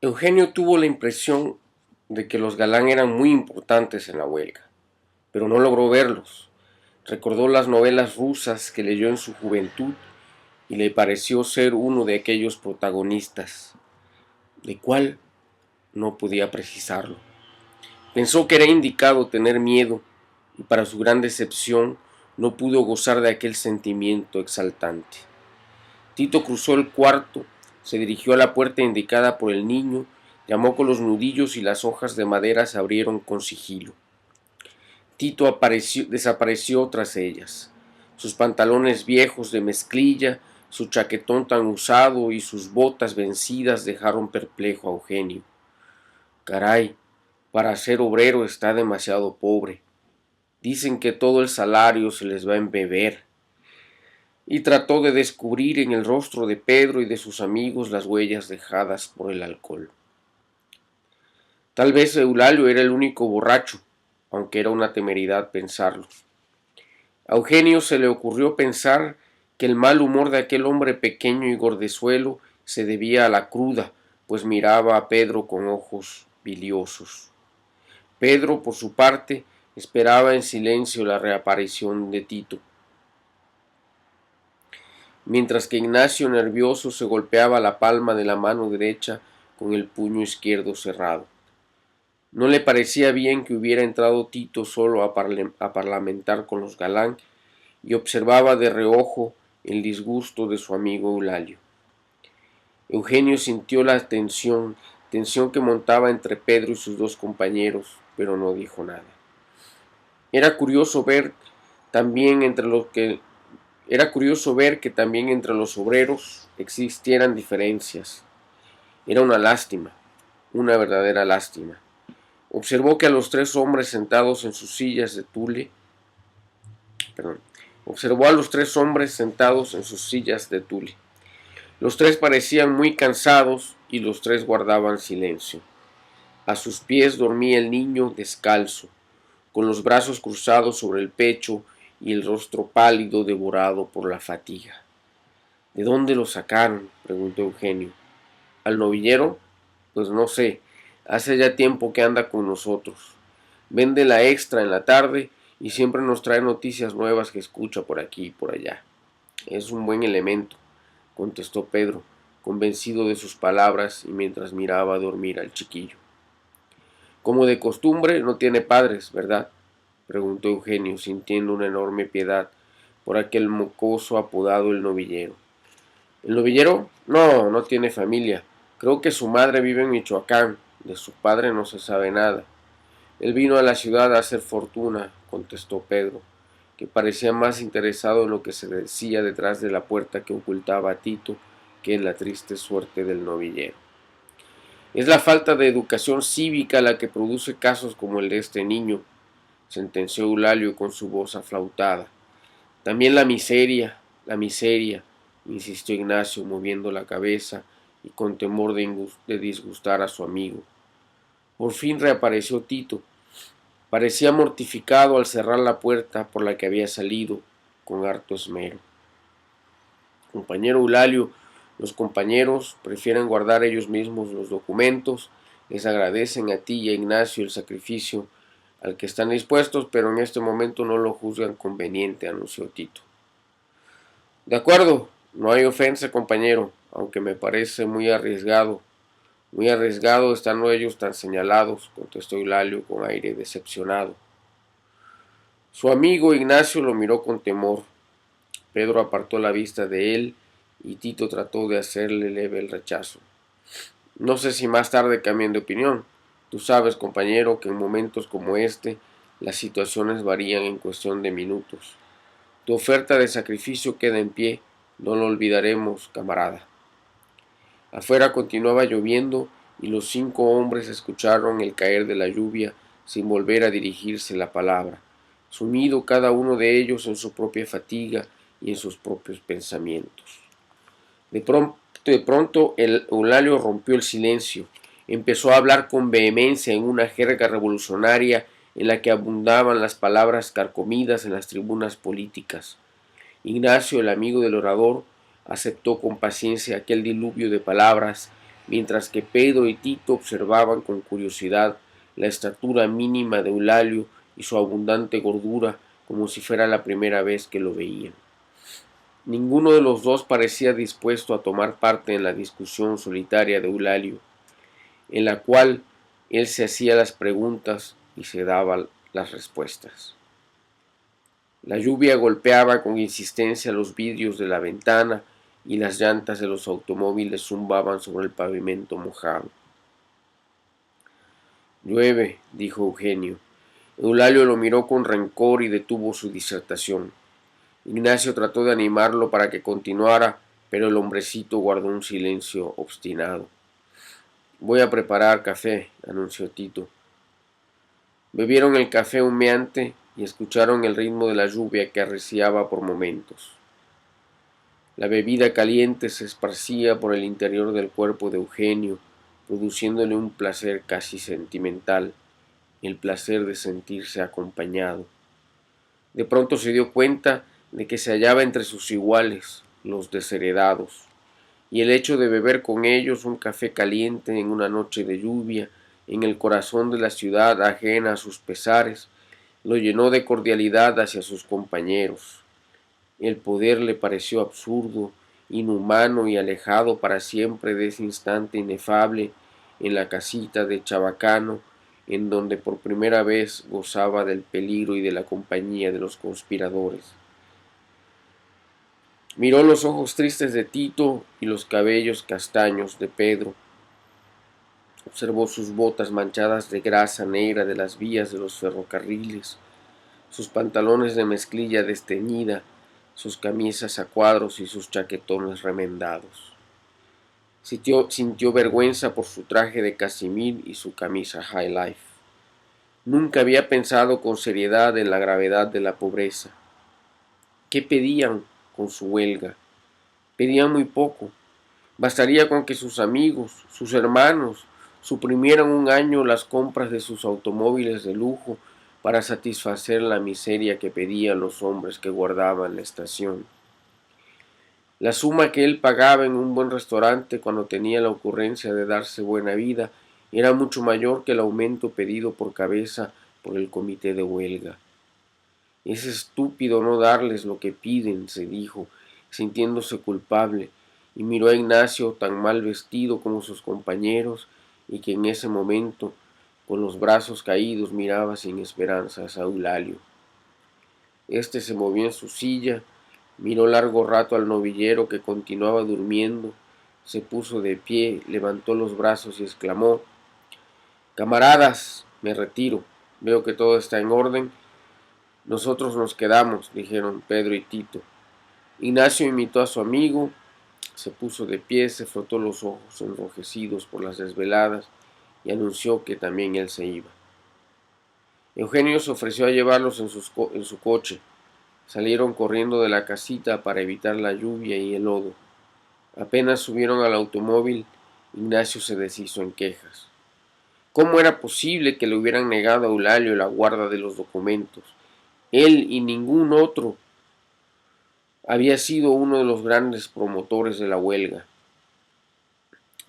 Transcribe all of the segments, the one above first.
Eugenio tuvo la impresión de que los Galán eran muy importantes en la huelga, pero no logró verlos. Recordó las novelas rusas que leyó en su juventud y le pareció ser uno de aquellos protagonistas, de cuál no podía precisarlo. Pensó que era indicado tener miedo y para su gran decepción no pudo gozar de aquel sentimiento exaltante. Tito cruzó el cuarto, se dirigió a la puerta indicada por el niño, llamó con los nudillos y las hojas de madera se abrieron con sigilo. Tito desapareció tras ellas. Sus pantalones viejos de mezclilla, su chaquetón tan usado y sus botas vencidas dejaron perplejo a Eugenio. Caray, para ser obrero está demasiado pobre. Dicen que todo el salario se les va en beber. Y trató de descubrir en el rostro de Pedro y de sus amigos las huellas dejadas por el alcohol. Tal vez Eulalio era el único borracho, aunque era una temeridad pensarlo. A Eugenio se le ocurrió pensar que el mal humor de aquel hombre pequeño y gordezuelo se debía a la cruda, pues miraba a Pedro con ojos biliosos. Pedro, por su parte, esperaba en silencio la reaparición de Tito, mientras que Ignacio, nervioso, se golpeaba la palma de la mano derecha con el puño izquierdo cerrado. No le parecía bien que hubiera entrado Tito solo a parlamentar con los Galán y observaba de reojo el disgusto de su amigo Eulalio. Eugenio sintió la tensión que montaba entre Pedro y sus dos compañeros, pero no dijo nada. Era curioso ver que también entre los obreros existieran diferencias. Era una lástima, una verdadera lástima. Observó que a los tres hombres sentados en sus sillas de tule, Los tres parecían muy cansados y los tres guardaban silencio. A sus pies dormía el niño descalzo, con los brazos cruzados sobre el pecho y el rostro pálido devorado por la fatiga. ¿De dónde lo sacaron?, preguntó Eugenio. ¿Al novillero? Pues no sé, hace ya tiempo que anda con nosotros. Vende la extra en la tarde y siempre nos trae noticias nuevas que escucha por aquí y por allá. Es un buen elemento, contestó Pedro, convencido de sus palabras y mientras miraba dormir al chiquillo. Como de costumbre, no tiene padres, ¿verdad?, preguntó Eugenio, sintiendo una enorme piedad por aquel mocoso apodado el novillero. ¿El novillero? No, no tiene familia. Creo que su madre vive en Michoacán. De su padre no se sabe nada. Él vino a la ciudad a hacer fortuna, contestó Pedro, que parecía más interesado en lo que se decía detrás de la puerta que ocultaba a Tito que en la triste suerte del novillero. Es la falta de educación cívica la que produce casos como el de este niño, sentenció Eulalio con su voz aflautada. También la miseria, insistió Ignacio moviendo la cabeza y con temor de disgustar a su amigo. Por fin reapareció Tito. Parecía mortificado al cerrar la puerta por la que había salido con harto esmero. Compañero Eulalio, los compañeros prefieren guardar ellos mismos los documentos, les agradecen a ti y a Ignacio el sacrificio al que están dispuestos, pero en este momento no lo juzgan conveniente, anunció Tito. De acuerdo, no hay ofensa, compañero, aunque me parece muy arriesgado. Muy arriesgado estando ellos tan señalados, contestó Eulalio con aire decepcionado. Su amigo Ignacio lo miró con temor. Pedro apartó la vista de él y Tito trató de hacerle leve el rechazo. No sé si más tarde cambien de opinión. Tú sabes, compañero, que en momentos como este las situaciones varían en cuestión de minutos. Tu oferta de sacrificio queda en pie, no lo olvidaremos, camarada. Afuera continuaba lloviendo y los 5 hombres escucharon el caer de la lluvia sin volver a dirigirse la palabra, sumido cada uno de ellos en su propia fatiga y en sus propios pensamientos. De pronto el Eulalio rompió el silencio. Empezó a hablar con vehemencia en una jerga revolucionaria en la que abundaban las palabras carcomidas en las tribunas políticas. Ignacio, el amigo del orador, aceptó con paciencia aquel diluvio de palabras mientras que Pedro y Tito observaban con curiosidad la estatura mínima de Eulalio y su abundante gordura, como si fuera la primera vez que lo veían. Ninguno de los dos parecía dispuesto a tomar parte en la discusión solitaria de Eulalio, en la cual él se hacía las preguntas y se daba las respuestas. La lluvia golpeaba con insistencia los vidrios de la ventana y las llantas de los automóviles zumbaban sobre el pavimento mojado. Llueve, dijo Eugenio. Eulalio lo miró con rencor y detuvo su disertación. Ignacio trató de animarlo para que continuara, pero el hombrecito guardó un silencio obstinado. Voy a preparar café, anunció Tito. Bebieron el café humeante y escucharon el ritmo de la lluvia que arreciaba por momentos. La bebida caliente se esparcía por el interior del cuerpo de Eugenio, produciéndole un placer casi sentimental, el placer de sentirse acompañado. De pronto se dio cuenta de que se hallaba entre sus iguales, los desheredados, y el hecho de beber con ellos un café caliente en una noche de lluvia, en el corazón de la ciudad ajena a sus pesares, lo llenó de cordialidad hacia sus compañeros. El poder le pareció absurdo, inhumano y alejado para siempre de ese instante inefable en la casita de Chabacano, en donde por primera vez gozaba del peligro y de la compañía de los conspiradores. Miró los ojos tristes de Tito y los cabellos castaños de Pedro. Observó sus botas manchadas de grasa negra de las vías de los ferrocarriles, sus pantalones de mezclilla desteñida, sus camisas a cuadros y sus chaquetones remendados. Sintió vergüenza por su traje de casimir y su camisa high life. Nunca había pensado con seriedad en la gravedad de la pobreza. ¿Qué pedían con su huelga? Pedían muy poco. Bastaría con que sus amigos, sus hermanos, suprimieran un año las compras de sus automóviles de lujo para satisfacer la miseria que pedían los hombres que guardaban la estación. La suma que él pagaba en un buen restaurante cuando tenía la ocurrencia de darse buena vida era mucho mayor que el aumento pedido por cabeza por el comité de huelga. Es estúpido no darles lo que piden, se dijo, sintiéndose culpable, y miró a Ignacio tan mal vestido como sus compañeros, y que en ese momento, con los brazos caídos, miraba sin esperanzas a Eulalio. Este se movió en su silla, miró largo rato al novillero que continuaba durmiendo, se puso de pie, levantó los brazos y exclamó: «Camaradas, me retiro, veo que todo está en orden». «Nosotros nos quedamos», dijeron Pedro y Tito. Ignacio imitó a su amigo, se puso de pie, se frotó los ojos enrojecidos por las desveladas y anunció que también él se iba. Eugenio se ofreció a llevarlos en su coche. Salieron corriendo de la casita para evitar la lluvia y el lodo. Apenas subieron al automóvil, Ignacio se deshizo en quejas. ¿Cómo era posible que le hubieran negado a Eulalio la guarda de los documentos? Él y ningún otro había sido uno de los grandes promotores de la huelga.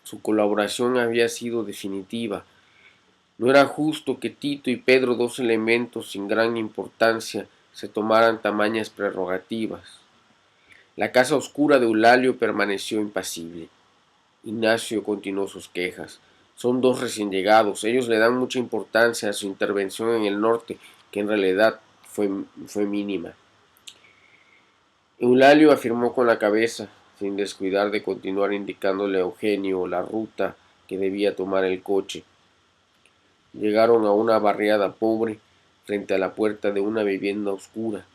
Su colaboración había sido definitiva. No era justo que Tito y Pedro, dos elementos sin gran importancia, se tomaran tamañas prerrogativas. La casa oscura de Eulalio permaneció impasible. Ignacio continuó sus quejas. Son dos recién llegados. Ellos le dan mucha importancia a su intervención en el norte, que en realidad fue mínima. Eulalio afirmó con la cabeza, sin descuidar de continuar indicándole a Eugenio la ruta que debía tomar el coche. Llegaron a una barriada pobre, frente a la puerta de una vivienda oscura.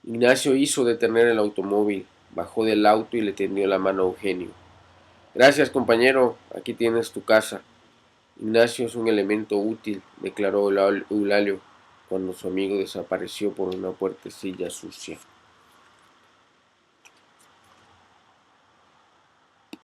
Ignacio hizo detener el automóvil, bajó del auto y le tendió la mano a Eugenio. «Gracias, compañero, aquí tienes tu casa». «Ignacio es un elemento útil», declaró Eulalio, cuando su amigo desapareció por una puertecilla sucia.